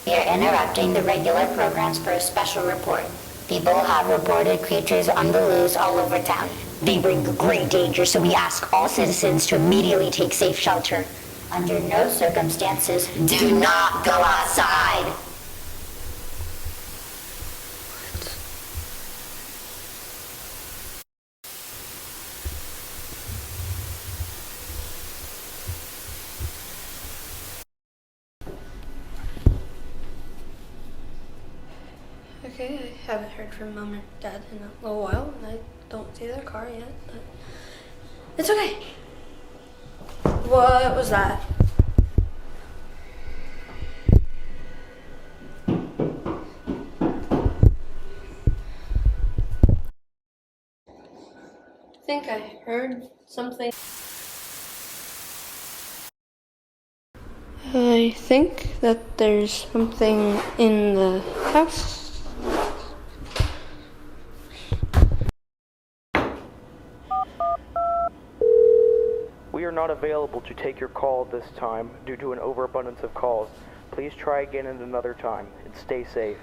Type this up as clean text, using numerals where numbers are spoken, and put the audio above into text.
We are interrupting the regular programs for a special report. People have reported creatures on the loose all over town. They bring great danger, so we ask all citizens to immediately take safe shelter. Under no circumstances, Do not go outside! Okay, I haven't heard from Mom and Dad in a little while, and I don't see their car yet, but it's okay. What was that? I think I heard something. I think that there's something in the house. We are not available to take your call at this time due to an overabundance of calls. Please try again at another time and stay safe.